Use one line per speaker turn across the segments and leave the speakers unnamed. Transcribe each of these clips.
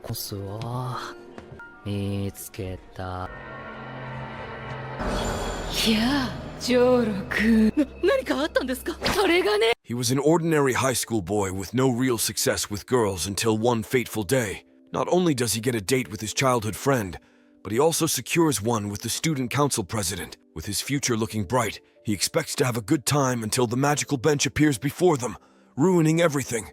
コスは見つけた。
いや、ジョーロ君。何かあったんですか？それがね。
He was an ordinary high school boy with no real success with girls until one fateful day. Not only does he get a date with his childhood friend, but he also secures one with the student council president. With his future looking bright, he expects to have a good time until the magical bench appears before them, ruining everything.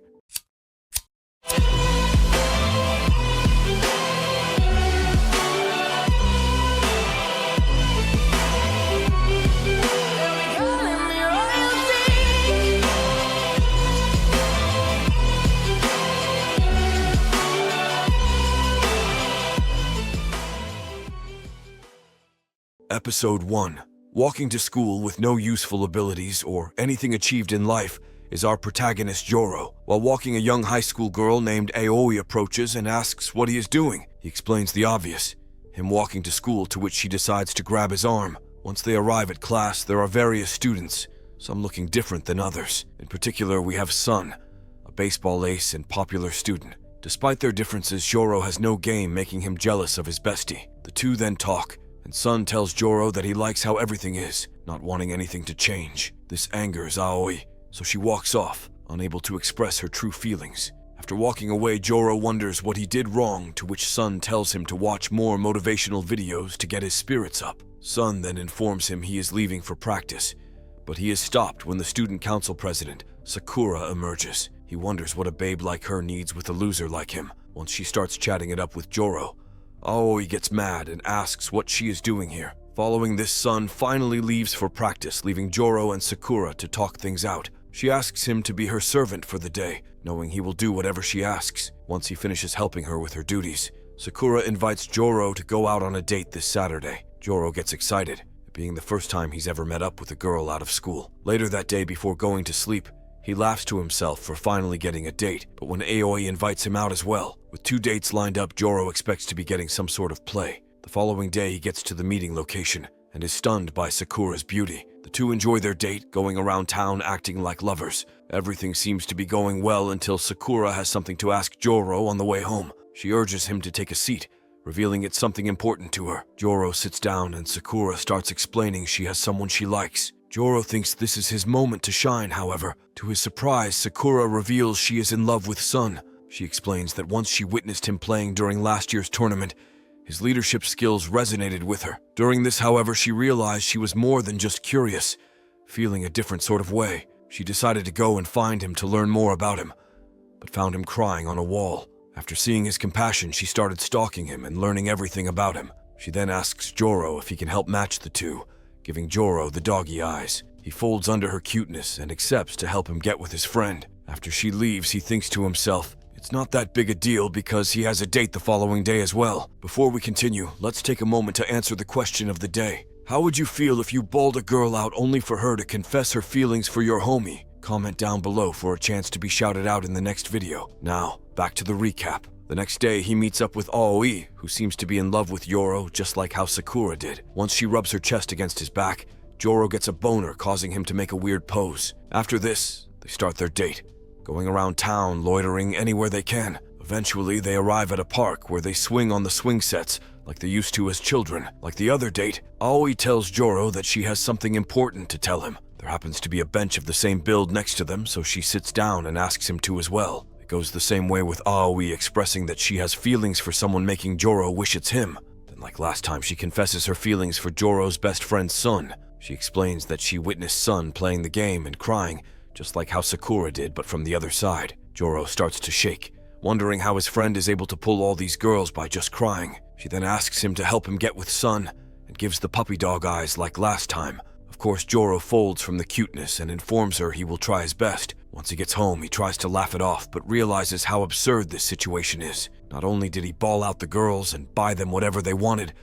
Episode 1. Walking to school with no useful abilities or anything achieved in life is our protagonist Joro. While walking, a young high school girl named Aoi approaches and asks what he is doing. He explains the obvious, him walking to school, to which she decides to grab his arm. Once they arrive at class, there are various students, some looking different than others. In particular, we have Sun, a baseball ace and popular student. Despite their differences, Joro has no game, making him jealous of his bestie. The two then talk, and Sun tells Joro that he likes how everything is, not wanting anything to change. This angers Aoi, so she walks off, unable to express her true feelings. After walking away, Joro wonders what he did wrong, to which Sun tells him to watch more motivational videos to get his spirits up. Sun then informs him he is leaving for practice, but he is stopped when the student council president, Sakura, emerges. He wonders what a babe like her needs with a loser like him. Once she starts chatting it up with Joro, Aoi gets mad and asks what she is doing here. Following this, Sun finally leaves for practice, leaving Joro and Sakura to talk things out. She asks him to be her servant for the day, knowing he will do whatever she asks. Once he finishes helping her with her duties, Sakura invites Joro to go out on a date this Saturday. Joro gets excited, it being the first time he's ever met up with a girl out of school. Later that day, before going to sleep, he laughs to himself for finally getting a date, but when Aoi invites him out as well. With 2 dates lined up, Joro expects to be getting some sort of play. The following day, he gets to the meeting location and is stunned by Sakura's beauty. The two enjoy their date, going around town acting like lovers. Everything seems to be going well until Sakura has something to ask Joro on the way home. She urges him to take a seat, revealing it's something important to her. Joro sits down and Sakura starts explaining she has someone she likes. Joro thinks this is his moment to shine, however. To his surprise, Sakura reveals she is in love with Sun. She explains that once she witnessed him playing during last year's tournament, his leadership skills resonated with her. During this, however, she realized she was more than just curious, feeling a different sort of way. She decided to go and find him to learn more about him, but found him crying on a wall. After seeing his compassion, she started stalking him and learning everything about him. She then asks Joro if he can help match the two, giving Joro the doggy eyes. He folds under her cuteness and accepts to help him get with his friend. After she leaves, he thinks to himself, it's not that big a deal because he has a date the following day as well. Before we continue, let's take a moment to answer the question of the day. How would you feel if you bawled a girl out only for her to confess her feelings for your homie? Comment down below for a chance to be shouted out in the next video. Now, back to the recap. The next day, he meets up with Aoi, who seems to be in love with Joro just like how Sakura did. Once she rubs her chest against his back, Joro gets a boner, causing him to make a weird pose. After this, they start their date, going around town, loitering anywhere they can. Eventually, they arrive at a park where they swing on the swing sets like they used to as children. Like the other date, Aoi tells Joro that she has something important to tell him. There happens to be a bench of the same build next to them, so she sits down and asks him to as well. It goes the same way with Aoi expressing that she has feelings for someone, making Joro wish it's him. Then, like last time, she confesses her feelings for Joro's best friend Sun. She explains that she witnessed Sun playing the game and crying, just like how Sakura did, but from the other side. Joro starts to shake, wondering how his friend is able to pull all these girls by just crying. She then asks him to help him get with Sun, and gives the puppy dog eyes like last time. Of course, Joro folds from the cuteness and informs her he will try his best. Once he gets home, he tries to laugh it off, but realizes how absurd this situation is. Not only did he ball out the girls and buy them whatever they wanted,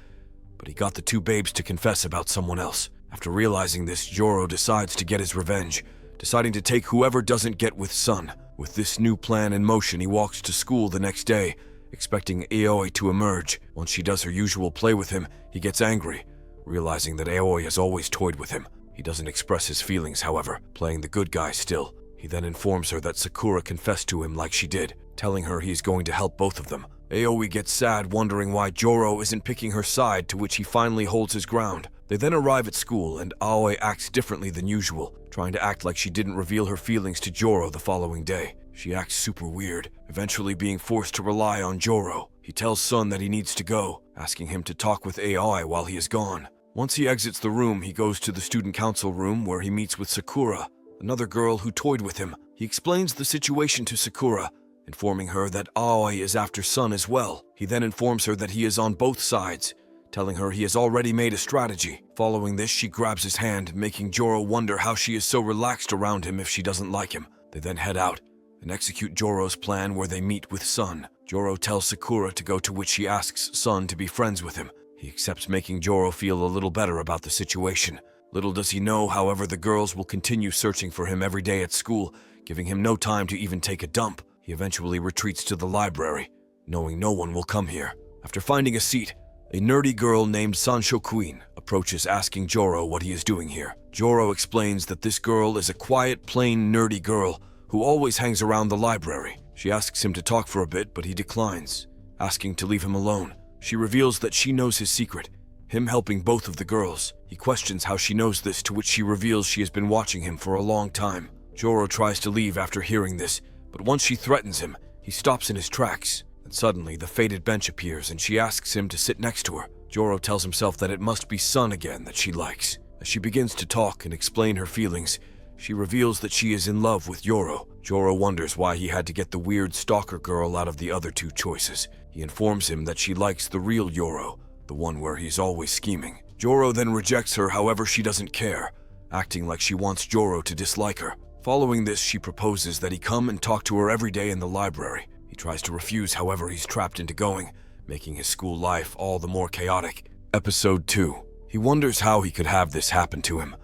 but he got the two babes to confess about someone else. After realizing this, Joro decides to get his revenge, deciding to take whoever doesn't get with Sun. With this new plan in motion, he walks to school the next day, expecting Aoi to emerge. Once she does her usual play with him, he gets angry, realizing that Aoi has always toyed with him. He doesn't express his feelings, however, playing the good guy still. He then informs her that Sakura confessed to him like she did. telling her he is going to help both of them. Aoi gets sad, wondering why Joro isn't picking her side, to which he finally holds his ground. They then arrive at school, and Aoi acts differently than usual, trying to act like she didn't reveal her feelings to Joro the following day. She acts super weird, eventually being forced to rely on Joro. He tells Sun that he needs to go, asking him to talk with Aoi while he is gone. Once he exits the room, he goes to the student council room where he meets with Sakura, another girl who toyed with him. He explains the situation to Sakura, informing her that Aoi is after Sun as well. He then informs her that he is on both sides, telling her he has already made a strategy. Following this, she grabs his hand, making Joro wonder how she is so relaxed around him if she doesn't like him. They then head out and execute Joro's plan, where they meet with Sun. Joro tells Sakura to go, to which she asks Sun to be friends with him. He accepts, making Joro feel a little better about the situation. Little does he know, however, the girls will continue searching for him every day at school, giving him no time to even take a dump. He eventually retreats to the library, knowing no one will come here. After finding a seat, a nerdy girl named Sansho Queen approaches, asking Joro what he is doing here. Joro explains that this girl is a quiet, plain, nerdy girl who always hangs around the library. She asks him to talk for a bit, but he declines, asking to leave him alone. She reveals that she knows his secret, him helping both of the girls. He questions how she knows this, to which she reveals she has been watching him for a long time. Joro tries to leave after hearing this, but once she threatens him, he stops in his tracks. And suddenly, the faded bench appears, and she asks him to sit next to her. Joro tells himself that it must be Sun again that she likes. As she begins to talk and explain her feelings, she reveals that she is in love with Joro. Joro wonders why he had to get the weird stalker girl out of the other two choices. He informs him that she likes the real Joro, the one where he's always scheming. Joro then rejects her, however she doesn't care, acting like she wants Joro to dislike her. Following this, she proposes that he come and talk to her every day in the library. He tries to refuse, however he's trapped into going, making his school life all the more chaotic. Episode 2. He wonders how he could have this happen to him,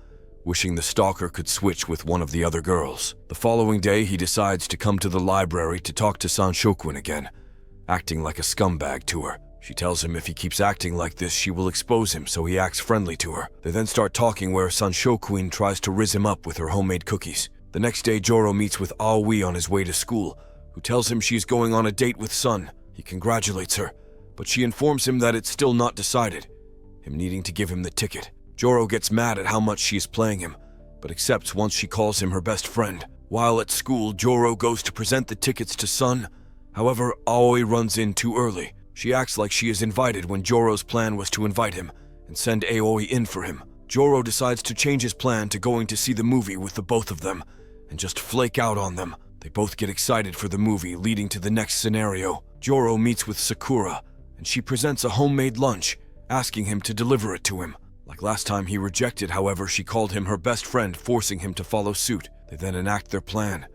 wishing the stalker could switch with one of the other girls. The following day, he decides to come to the library to talk to Sanshokun again, acting like a scumbag to her. She tells him if he keeps acting like this, she will expose him, so he acts friendly to her. They then start talking, where Sanshokun tries to rizz him up with her homemade cookies. The next day, Joro meets with Aoi on his way to school, who tells him she's going on a date with Sun. He congratulates her, but she informs him that it's still not decided, him needing to give him the ticket. Joro gets mad at how much she is playing him, but accepts once she calls him her best friend. While at school, Joro goes to present the tickets to Sun. However, Aoi runs in too early. She acts like she is invited when Joro's plan was to invite him and send Aoi in for him. Joro decides to change his plan to going to see the movie with the both of them and just flake out on them. They both get excited for the movie, leading to the next scenario. Joro meets with Sakura, and she presents a homemade lunch, asking him to deliver it to him. Like last time, he rejected, however she called him her best friend, forcing him to follow suit. They then enact their plan,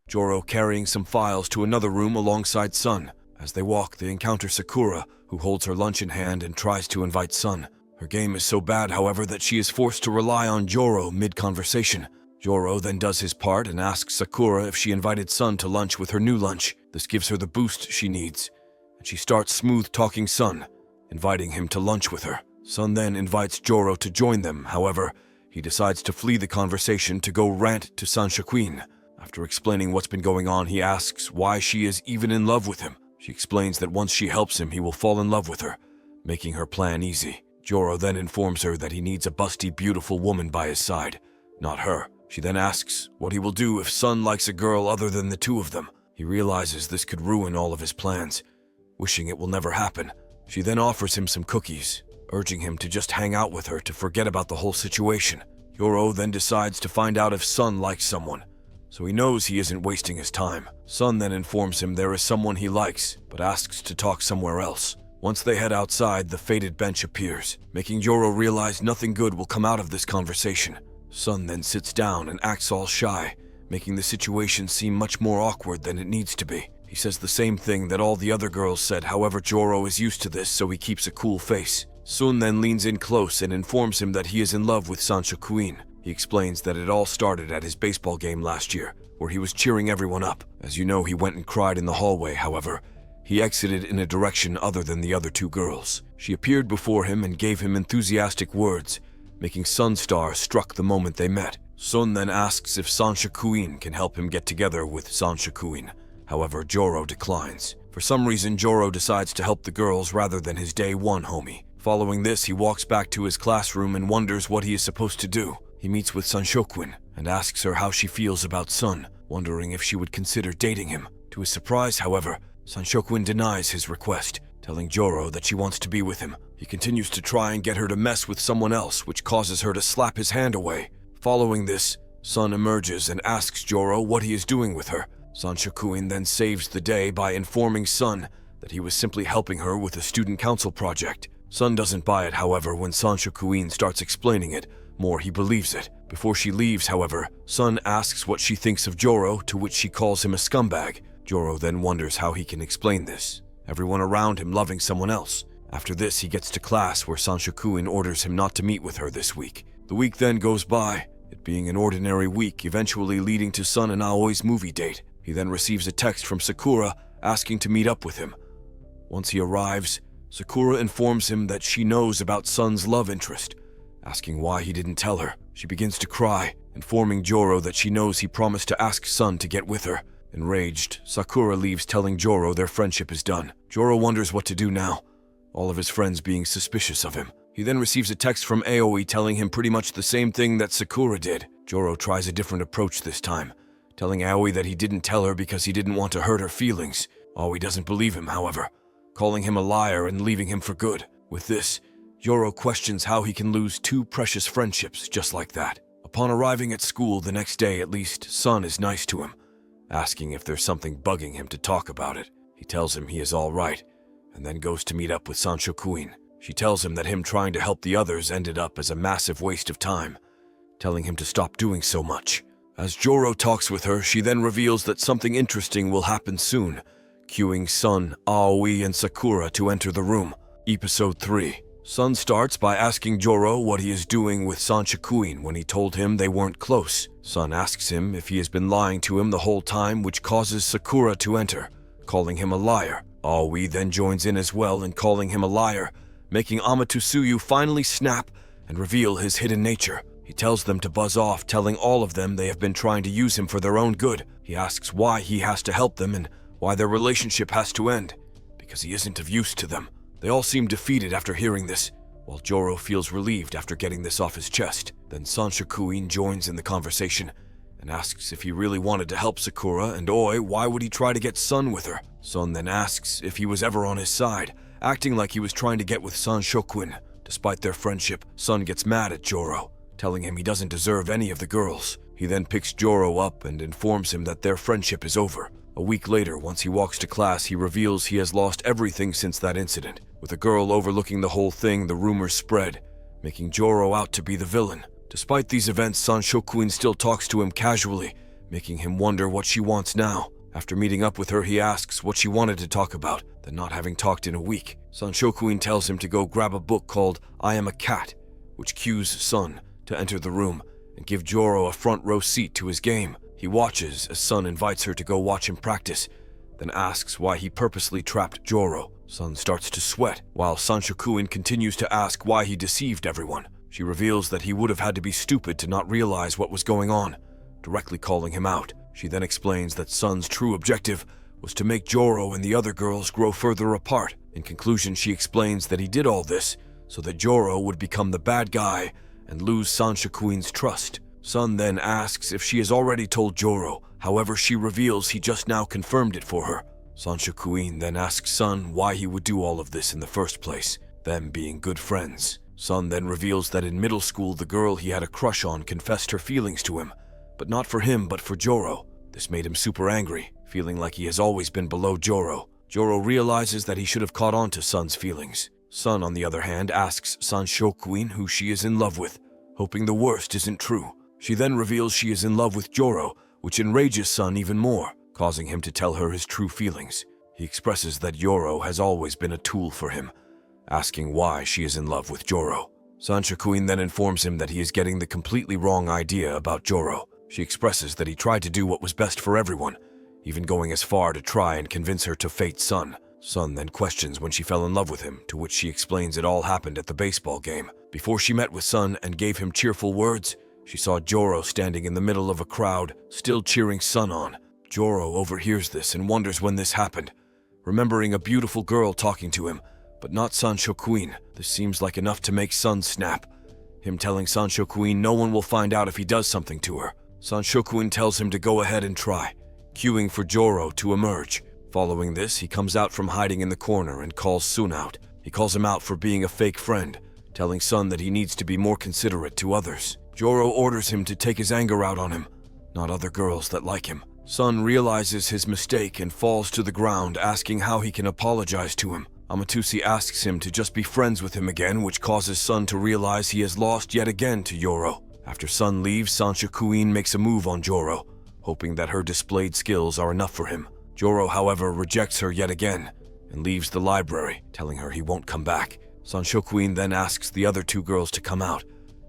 Joro carrying some files to another room alongside Sun. As they walk, they encounter Sakura, who holds her lunch in hand and tries to invite Sun. Her game is so bad, however, that she is forced to rely on Joro mid-conversation. Joro then does his part and asks Sakura if she invited Sun to lunch with her new lunch. This gives her the boost she needs, and she starts smooth-talking Sun, inviting him to lunch with her. Sun then invites Joro to join them. However, he decides to flee the conversation to go rant to Sanshaquin. After explaining what's been going on, he asks why she is even in love with him. She explains that once she helps him, he will fall in love with her, making her plan easy. Joro then informs her that he needs a busty, beautiful woman by his side, not her. She then asks what he will do if Sun likes a girl other than the two of them. He realizes this could ruin all of his plans, wishing it will never happen. She then offers him some cookies, urging him to just hang out with her to forget about the whole situation. Joro then decides to find out if Sun likes someone, so he knows he isn't wasting his time. Sun then informs him there is someone he likes, but asks to talk somewhere else. Once they head outside, the faded bench appears, making Joro realize nothing good will come out of this conversation. Sun then sits down and acts all shy, making the situation seem much more awkward than it needs to be. He says the same thing that all the other girls said, however Joro is used to this, so he keeps a cool face. Sun then leans in close and informs him that he is in love with Sanshaquin. He explains that it all started at his baseball game last year, where he was cheering everyone up. As you know, he went and cried in the hallway. However, he exited in a direction other than the other two girls. She appeared before him and gave him enthusiastic words, making Sunstar struck the moment they met. Sun then asks if Sanshaquin can help him get together with Sanshaquin. However, Joro declines. For some reason, Joro decides to help the girls rather than his day one homie. Following this, he walks back to his classroom and wonders what he is supposed to do. He meets with Sanshokuin and asks her how she feels about Sun, wondering if she would consider dating him. To his surprise, however, Sanshokuin denies his request, telling Joro that she wants to be with him. He continues to try and get her to mess with someone else, which causes her to slap his hand away. Following this, Sun emerges and asks Joro what he is doing with her. Sanshokuin then saves the day by informing Sun that he was simply helping her with a student council project. Sun doesn't buy it, however, when Sanshokuin starts explaining it more, he believes it. Before she leaves, however, Sun asks what she thinks of Joro, to which she calls him a scumbag. Joro then wonders how he can explain this. Everyone around him loving someone else. After this, he gets to class where Sanshokuin orders him not to meet with her this week. The week then goes by, it being an ordinary week, eventually leading to Sun and Aoi's movie date. He then receives a text from Sakura asking to meet up with him. Once he arrives, Sakura informs him that she knows about Sun's love interest, asking why he didn't tell her. She begins to cry, informing Joro that she knows he promised to ask Sun to get with her. Enraged, Sakura leaves, telling Joro their friendship is done. Joro wonders what to do now, all of his friends being suspicious of him. He then receives a text from Aoi telling him pretty much the same thing that Sakura did. Joro tries a different approach this time, telling Aoi that he didn't tell her because he didn't want to hurt her feelings. Aoi doesn't believe him, however, calling him a liar and leaving him for good. With this, Joro questions how he can lose two precious friendships just like that. Upon arriving at school the next day, at least, Sun is nice to him, asking if there's something bugging him to talk about it. He tells him he is all right, and then goes to meet up with Sanshokuin. She tells him that him trying to help the others ended up as a massive waste of time, telling him to stop doing so much. As Joro talks with her, she then reveals that something interesting will happen soon, cueing Sun, Aoi, and Sakura to enter the room. Episode 3. Sun starts by asking Joro what he is doing with Sanshokuin when he told him they weren't close. Sun asks him if he has been lying to him the whole time, which causes Sakura to enter, calling him a liar. Aoi then joins in as well in calling him a liar, making Amatsuyu finally snap and reveal his hidden nature. He tells them to buzz off, telling all of them they have been trying to use him for their own good. He asks why he has to help them and why their relationship has to end, because he isn't of use to them. They all seem defeated after hearing this, while Joro feels relieved after getting this off his chest. Then Sanshokuin joins in the conversation and asks if he really wanted to help Sakura, and Oi, why would he try to get Sun with her? Sun then asks if he was ever on his side, acting like he was trying to get with Sanshokuin. Despite their friendship, Sun gets mad at Joro, telling him he doesn't deserve any of the girls. He then picks Joro up and informs him that their friendship is over. A week later, once he walks to class, he reveals he has lost everything since that incident. With a girl overlooking the whole thing, the rumors spread, making Joro out to be the villain. Despite these events, Sanshokuin still talks to him casually, making him wonder what she wants now. After meeting up with her, he asks what she wanted to talk about, then not having talked in a week. Sanshokuin tells him to go grab a book called I Am a Cat, which cues Sun to enter the room and give Joro a front row seat to his game. He watches as Sun invites her to go watch him practice, then asks why he purposely trapped Joro. Sun starts to sweat, while Sanshokuin continues to ask why he deceived everyone. She reveals that he would have had to be stupid to not realize what was going on, directly calling him out. She then explains that Sun's true objective was to make Joro and the other girls grow further apart. In conclusion, she explains that he did all this so that Joro would become the bad guy and lose Sanshokuin's trust. Sun then asks if she has already told Joro, however she reveals he just now confirmed it for her. Sanshokuin then asks Sun why he would do all of this in the first place, them being good friends. Sun then reveals that in middle school the girl he had a crush on confessed her feelings to him, but not for him but for Joro. This made him super angry, feeling like he has always been below Joro. Joro realizes that he should have caught on to Sun's feelings. Sun, on the other hand, asks Sanshokuin who she is in love with, hoping the worst isn't true. She then reveals she is in love with Joro, which enrages Sun even more, causing him to tell her his true feelings. He expresses that Joro has always been a tool for him, asking why she is in love with Joro. Sanshokuin then informs him that he is getting the completely wrong idea about Joro. She expresses that he tried to do what was best for everyone, even going as far to try and convince her to fate Sun. Sun then questions when she fell in love with him, to which she explains it all happened at the baseball game. Before she met with Sun and gave him cheerful words, she saw Joro standing in the middle of a crowd, still cheering Sun on. Joro overhears this and wonders when this happened, remembering a beautiful girl talking to him, but not Sancho Queen. This seems like enough to make Sun snap, him telling Sancho Queen no one will find out if he does something to her. Sancho Queen tells him to go ahead and try, cueing for Joro to emerge. Following this, he comes out from hiding in the corner and calls Sun out. He calls him out for being a fake friend, telling Sun that he needs to be more considerate to others. Joro orders him to take his anger out on him, not other girls that like him. Sun realizes his mistake and falls to the ground, asking how he can apologize to him. Amatsuki asks him to just be friends with him again, which causes Sun to realize he has lost yet again to Joro. After Sun leaves, Sancho Queen makes a move on Joro, hoping that her displayed skills are enough for him. Joro, however, rejects her yet again and leaves the library, telling her he won't come back. Sancho Queen then asks the other two girls to come out,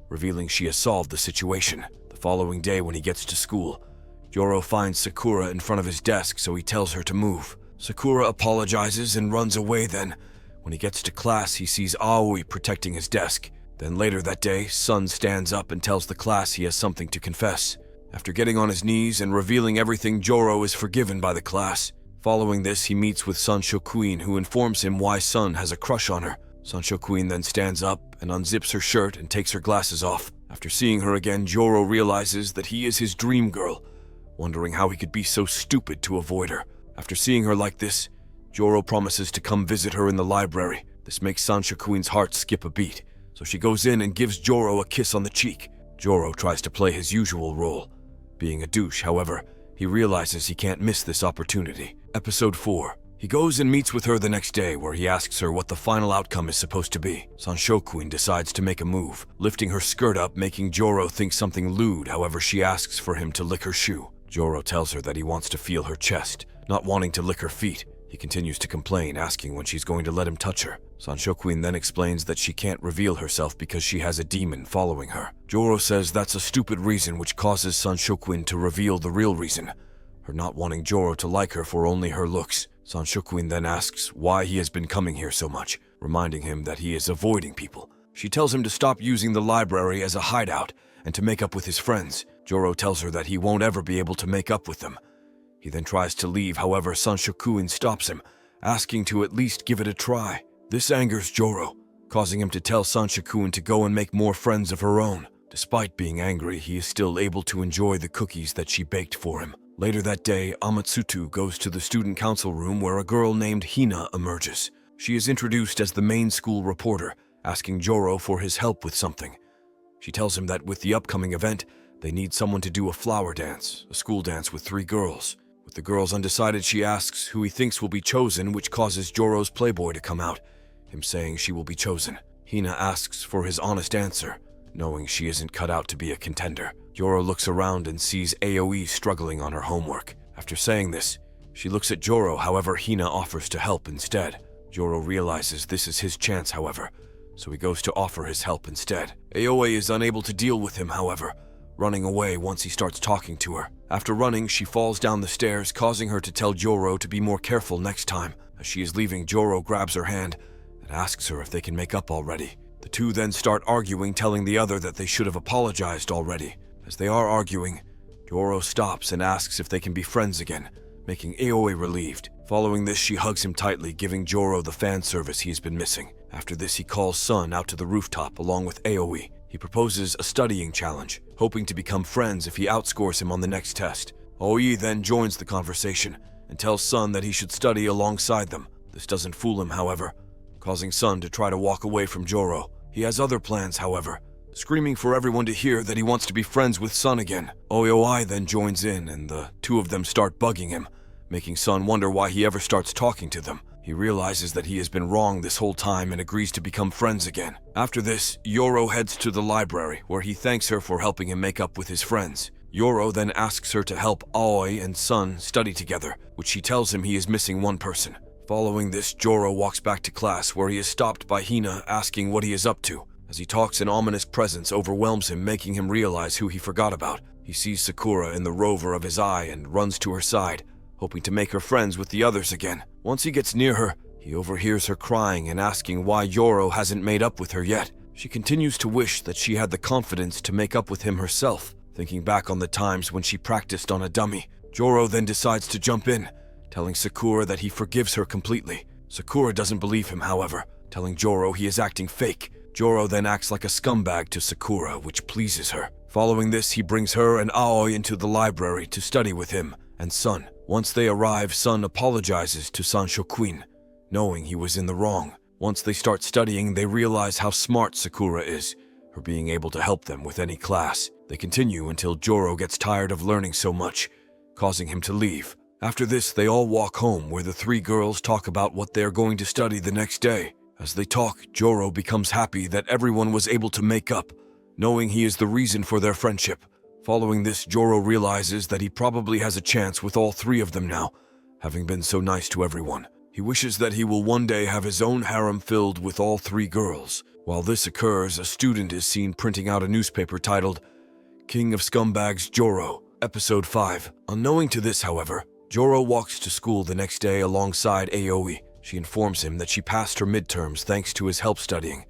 revealing she has solved the situation. The following day when he gets to school, Joro finds Sakura in front of his desk, so he tells her to move. Sakura apologizes and runs away. Then, when he gets to class, he sees Aoi protecting his desk. Then later that day, Sun stands up and tells the class he has something to confess. After getting on his knees and revealing everything, Joro is forgiven by the class. Following this, he meets with Sancho Queen, who informs him why Sun has a crush on her. Sancho Queen then stands up and unzips her shirt and takes her glasses off. After seeing her again, Joro realizes that he is his dream girl, wondering how he could be so stupid to avoid her. After seeing her like this, Joro promises to come visit her in the library. This makes Sancho Queen's heart skip a beat, so she goes in and gives Joro a kiss on the cheek. Joro tries to play his usual role. Being a douche, however, he realizes he can't miss this opportunity. Episode 4. He goes and meets with her the next day, where he asks her what the final outcome is supposed to be. Sancho Queen decides to make a move, lifting her skirt up, making Joro think something lewd. However, she asks for him to lick her shoe. Joro tells her that he wants to feel her chest, not wanting to lick her feet. He continues to complain, asking when she's going to let him touch her. Sancho Queen then explains that she can't reveal herself because she has a demon following her. Joro says that's a stupid reason, which causes Sancho Queen to reveal the real reason, her not wanting Joro to like her for only her looks. Sancho Queen then asks why he has been coming here so much, reminding him that he is avoiding people. She tells him to stop using the library as a hideout and to make up with his friends. Joro tells her that he won't ever be able to make up with them. He then tries to leave, however, Sancho Queen stops him, asking to at least give it a try. This angers Joro, causing him to tell Sancho Queen to go and make more friends of her own. Despite being angry, he is still able to enjoy the cookies that she baked for him. Later that day, Amatsuki goes to the student council room where a girl named Hina emerges. She is introduced as the main school reporter, asking Joro for his help with something. She tells him that with the upcoming event, they need someone to do a flower dance, a school dance with 3 girls. With the girls undecided, she asks who he thinks will be chosen, which causes Joro's playboy to come out, him saying she will be chosen. Hina asks for his honest answer, knowing she isn't cut out to be a contender. Joro looks around and sees Aoi struggling on her homework. After saying this, she looks at Joro, however, Hina offers to help instead. Joro realizes this is his chance, however, so he goes to offer his help instead. Aoi is unable to deal with him, however, running away once he starts talking to her. After running, she falls down the stairs, causing her to tell Joro to be more careful next time. As she is leaving, Joro grabs her hand and asks her if they can make up already. The two then start arguing, telling the other that they should have apologized already. As they are arguing, Joro stops and asks if they can be friends again, making Aoi relieved. Following this, she hugs him tightly, giving Joro the fan service he has been missing. After this, he calls Sun out to the rooftop along with Aoi. He proposes a studying challenge, hoping to become friends if he outscores him on the next test. Aoi then joins the conversation and tells Sun that he should study alongside them. This doesn't fool him, however, causing Sun to try to walk away from Joro. He has other plans, however, screaming for everyone to hear that he wants to be friends with Sun again. Aoi then joins in, and the two of them start bugging him, making Sun wonder why he ever starts talking to them. He realizes that he has been wrong this whole time and agrees to become friends again. After this, Joro heads to the library, where he thanks her for helping him make up with his friends. Joro then asks her to help Aoi and Sun study together, which she tells him he is missing one person. Following this, Joro walks back to class, where he is stopped by Hina asking what he is up to. As he talks, an ominous presence overwhelms him, making him realize who he forgot about. He sees Sakura in the rover of his eye and runs to her side, hoping to make her friends with the others again. Once he gets near her, he overhears her crying and asking why Joro hasn't made up with her yet. She continues to wish that she had the confidence to make up with him herself, thinking back on the times when she practiced on a dummy. Joro then decides to jump in, telling Sakura that he forgives her completely. Sakura doesn't believe him, however, telling Joro he is acting fake. Joro then acts like a scumbag to Sakura, which pleases her. Following this, he brings her and Aoi into the library to study with him and Sun. Once they arrive, Sun apologizes to Sanshokuin, knowing he was in the wrong. Once they start studying, they realize how smart Sakura is, her being able to help them with any class. They continue until Joro gets tired of learning so much, causing him to leave. After this, they all walk home, where the three girls talk about what they're going to study the next day. As they talk, Joro becomes happy that everyone was able to make up, knowing he is the reason for their friendship. Following this, Joro realizes that he probably has a chance with all three of them now, having been so nice to everyone. He wishes that he will one day have his own harem filled with all three girls. While this occurs, a student is seen printing out a newspaper titled King of Scumbags Joro, Episode 5. Unknowing to this, however, Joro walks to school the next day alongside Aoi. She informs him that she passed her midterms thanks to his help studying.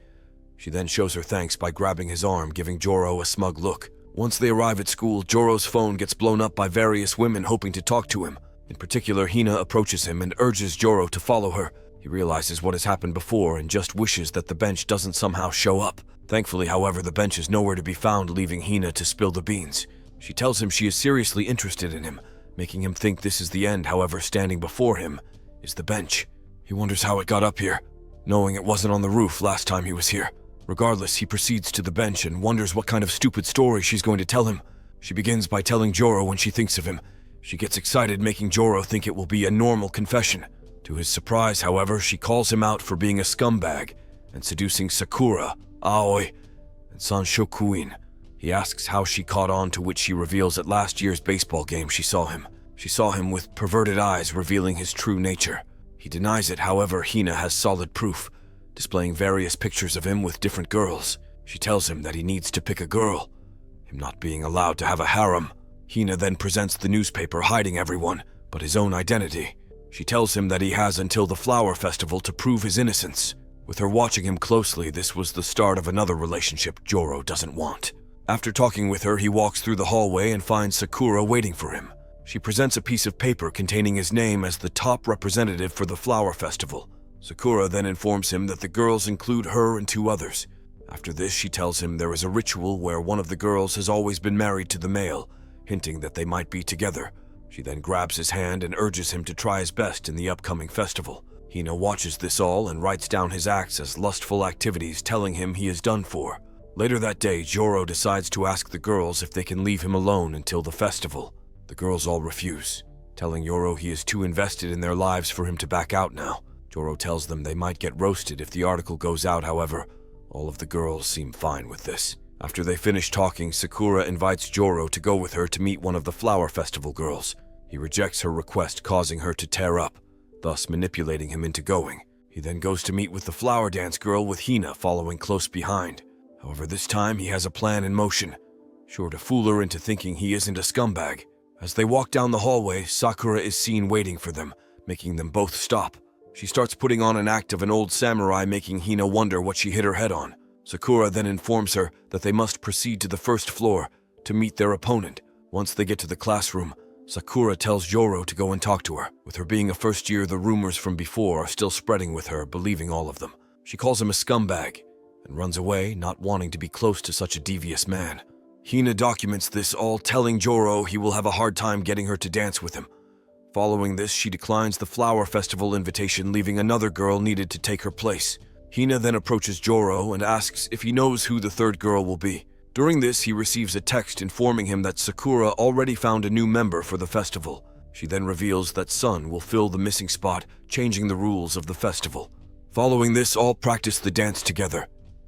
She then shows her thanks by grabbing his arm, giving Joro a smug look. Once they arrive at school, Joro's phone gets blown up by various women hoping to talk to him. In particular, Hina approaches him and urges Joro to follow her. He realizes what has happened before and just wishes that the bench doesn't somehow show up. Thankfully, however, the bench is nowhere to be found, leaving Hina to spill the beans. She tells him she is seriously interested in him, making him think this is the end. However, standing before him is the bench. He wonders how it got up here, knowing it wasn't on the roof last time he was here. Regardless, he proceeds to the bench and wonders what kind of stupid story she's going to tell him. She begins by telling Joro when she thinks of him. She gets excited, making Joro think it will be a normal confession. To his surprise, however, she calls him out for being a scumbag and seducing Sakura, Aoi, and Sanshokuin. He asks how she caught on, to which she reveals at last year's baseball game she saw him. She saw him with perverted eyes, revealing his true nature. He denies it, however, Hina has solid proof, displaying various pictures of him with different girls. She tells him that he needs to pick a girl, him not being allowed to have a harem. Hina then presents the newspaper, hiding everyone but his own identity. She tells him that he has until the flower festival to prove his innocence. With her watching him closely, this was the start of another relationship Joro doesn't want. After talking with her, he walks through the hallway and finds Sakura waiting for him. She presents a piece of paper containing his name as the top representative for the flower festival. Sakura then informs him that the girls include her and two others. After this, she tells him there is a ritual where one of the girls has always been married to the male, hinting that they might be together. She then grabs his hand and urges him to try his best in the upcoming festival. Hina watches this all and writes down his acts as lustful activities, telling him he is done for. Later that day, Joro decides to ask the girls if they can leave him alone until the festival. The girls all refuse, telling Joro he is too invested in their lives for him to back out now. Joro tells them they might get roasted if the article goes out. However, all of the girls seem fine with this. After they finish talking, Sakura invites Joro to go with her to meet one of the flower festival girls. He rejects her request, causing her to tear up, thus manipulating him into going. He then goes to meet with the flower dance girl, with Hina following close behind. However, this time he has a plan in motion, sure to fool her into thinking he isn't a scumbag. As they walk down the hallway, Sakura is seen waiting for them, making them both stop. She starts putting on an act of an old samurai, making Hina wonder what she hit her head on. Sakura then informs her that they must proceed to the first floor to meet their opponent. Once they get to the classroom, Sakura tells Joro to go and talk to her. With her being a first year, the rumors from before are still spreading, with her believing all of them. She calls him a scumbag and runs away, not wanting to be close to such a devious man. Hina documents this all, telling Joro he will have a hard time getting her to dance with him. Following this, she declines the flower festival invitation, leaving another girl needed to take her place. Hina then approaches Joro and asks if he knows who the third girl will be. During this, he receives a text informing him that Sakura already found a new member for the festival. She then reveals that Sun will fill the missing spot, changing the rules of the festival. Following this, all practice the dance together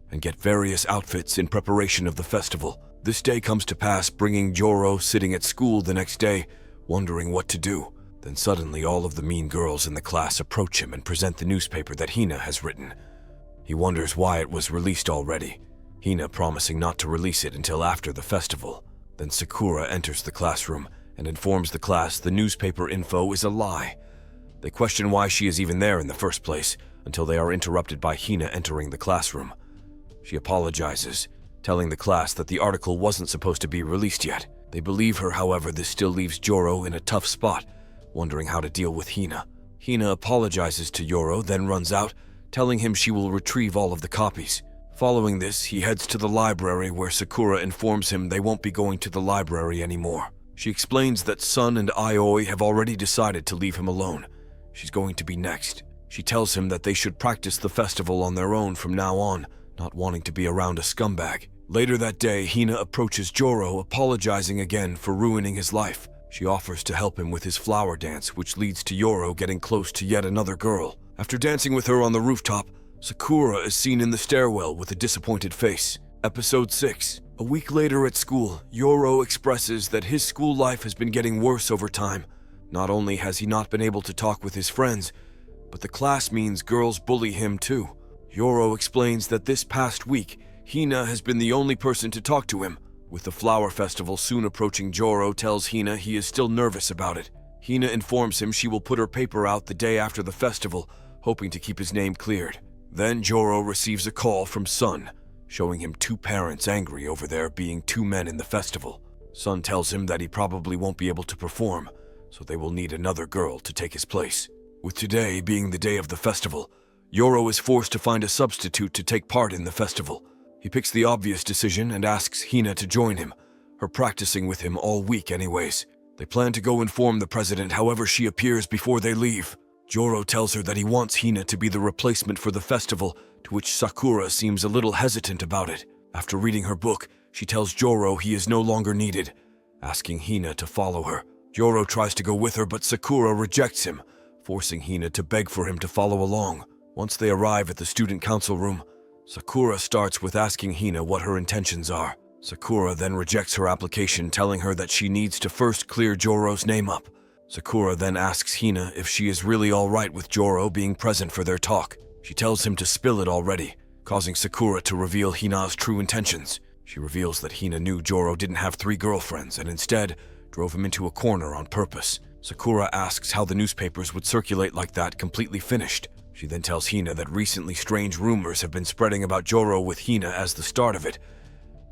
and get various outfits in preparation of the festival. This day comes to pass, bringing Joro sitting at school the next day, wondering what to do. Then suddenly all of the mean girls in the class approach him and present the newspaper that Hina has written. He wonders why it was released already, Hina promising not to release it until after the festival. Then Sakura enters the classroom and informs the class the newspaper info is a lie. They question why she is even there in the first place, until they are interrupted by Hina entering the classroom. She apologizes, telling the class that the article wasn't supposed to be released yet. They believe her, however, this still leaves Joro in a tough spot, wondering how to deal with Hina. Hina apologizes to Joro, then runs out, telling him she will retrieve all of the copies. Following this, he heads to the library where Sakura informs him they won't be going to the library anymore. She explains that Sun and Ioi have already decided to leave him alone. She's going to be next. She tells him that they should practice the festival on their own from now on, not wanting to be around a scumbag. Later that day, Hina approaches Joro, apologizing again for ruining his life. She offers to help him with his flower dance, which leads to Joro getting close to yet another girl. After dancing with her on the rooftop, Sakura is seen in the stairwell with a disappointed face. Episode 6. A week later at school, Joro expresses that his school life has been getting worse over time. Not only has he not been able to talk with his friends, but the class means girls bully him too. Joro explains that this past week, Hina has been the only person to talk to him. With the flower festival soon approaching, Joro tells Hina he is still nervous about it. Hina informs him she will put her paper out the day after the festival, hoping to keep his name cleared. Then Joro receives a call from Sun, showing him two parents angry over there being two men in the festival. Sun tells him that he probably won't be able to perform, so they will need another girl to take his place. With today being the day of the festival, Joro is forced to find a substitute to take part in the festival. He picks the obvious decision and asks Hina to join him, her practicing with him all week anyways. They plan to go inform the president, however she appears before they leave. Joro tells her that he wants Hina to be the replacement for the festival, to which Sakura seems a little hesitant about it. After reading her book, she tells Joro he is no longer needed, asking Hina to follow her. Joro tries to go with her, but Sakura rejects him, forcing Hina to beg for him to follow along. Once they arrive at the student council room, Sakura starts with asking Hina what her intentions are. Sakura then rejects her application, telling her that she needs to first clear Joro's name up. Sakura then asks Hina if she is really alright with Joro being present for their talk. She tells him to spill it already, causing Sakura to reveal Hina's true intentions. She reveals that Hina knew Joro didn't have 3 girlfriends and instead drove him into a corner on purpose. Sakura asks how the newspapers would circulate like that completely finished. She then tells Hina that recently strange rumors have been spreading about Joro, with Hina as the start of it.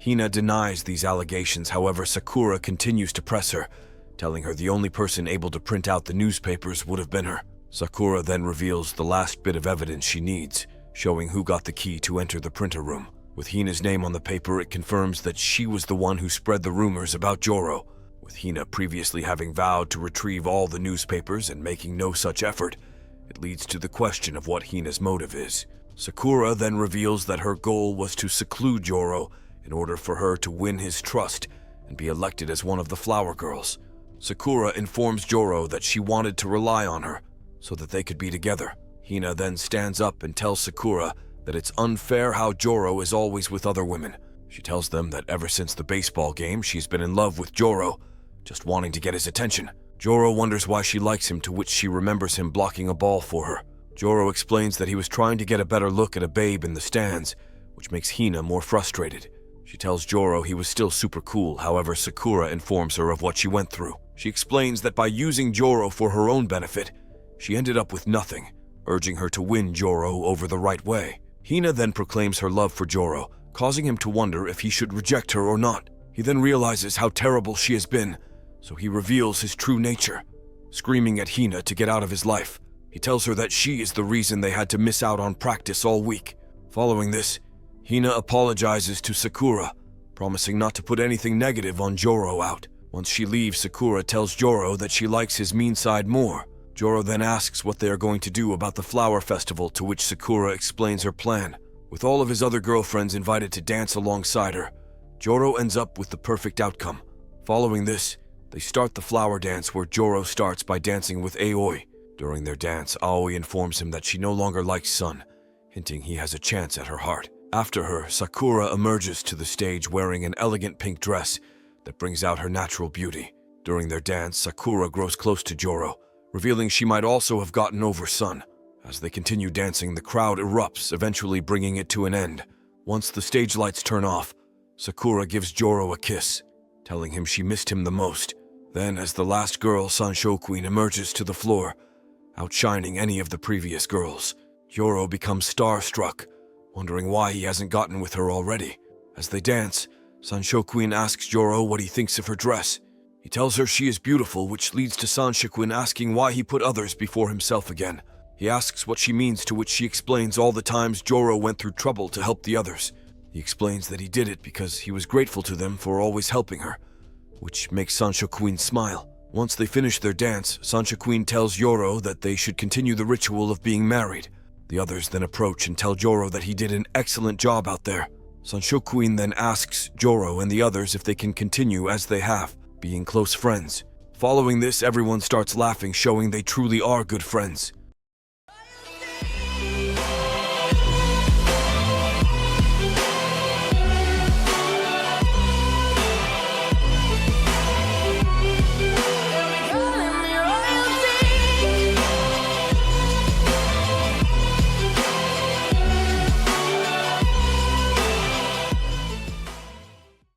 Hina denies these allegations, however Sakura continues to press her, telling her the only person able to print out the newspapers would have been her. Sakura then reveals the last bit of evidence she needs, showing who got the key to enter the printer room. With Hina's name on the paper, it confirms that she was the one who spread the rumors about Joro. With Hina previously having vowed to retrieve all the newspapers and making no such effort, it leads to the question of what Hina's motive is. Sakura then reveals that her goal was to seclude Joro in order for her to win his trust and be elected as one of the flower girls. Sakura informs Joro that she wanted to rely on her so that they could be together. Hina then stands up and tells Sakura that it's unfair how Joro is always with other women. She tells them that ever since the baseball game, she's been in love with Joro, just wanting to get his attention. Joro wonders why she likes him, to which she remembers him blocking a ball for her. Joro explains that he was trying to get a better look at a babe in the stands, which makes Hina more frustrated. She tells Joro he was still super cool, however Sakura informs her of what she went through. She explains that by using Joro for her own benefit, she ended up with nothing, urging her to win Joro over the right way. Hina then proclaims her love for Joro, causing him to wonder if he should reject her or not. He then realizes how terrible she has been, so he reveals his true nature, screaming at Hina to get out of his life. He tells her that she is the reason they had to miss out on practice all week. Following this, Hina apologizes to Sakura, promising not to put anything negative on Joro out. Once she leaves, Sakura tells Joro that she likes his mean side more. Joro then asks what they are going to do about the flower festival, to which Sakura explains her plan. With all of his other girlfriends invited to dance alongside her, Joro ends up with the perfect outcome. Following this, they start the flower dance, where Joro starts by dancing with Aoi. During their dance, Aoi informs him that she no longer likes Sun, hinting he has a chance at her heart. After her, Sakura emerges to the stage wearing an elegant pink dress that brings out her natural beauty. During their dance, Sakura grows close to Joro, revealing she might also have gotten over Sun. As they continue dancing, the crowd erupts, eventually bringing it to an end. Once the stage lights turn off, Sakura gives Joro a kiss, telling him she missed him the most. Then, as the last girl, Sansho Queen, emerges to the floor, outshining any of the previous girls, Joro becomes starstruck, wondering why he hasn't gotten with her already. As they dance, Sanshokuin asks Joro what he thinks of her dress. He tells her she is beautiful, which leads to Sanshokuin asking why he put others before himself again. He asks what she means, to which she explains all the times Joro went through trouble to help the others. He explains that he did it because he was grateful to them for always helping her, which makes Sanshokuin smile. Once they finish their dance, Sanshokuin tells Joro that they should continue the ritual of being married. The others then approach and tell Joro that he did an excellent job out there. Sanshokuin then asks Joro and the others if they can continue as they have, being close friends. Following this, everyone starts laughing, showing they truly are good friends.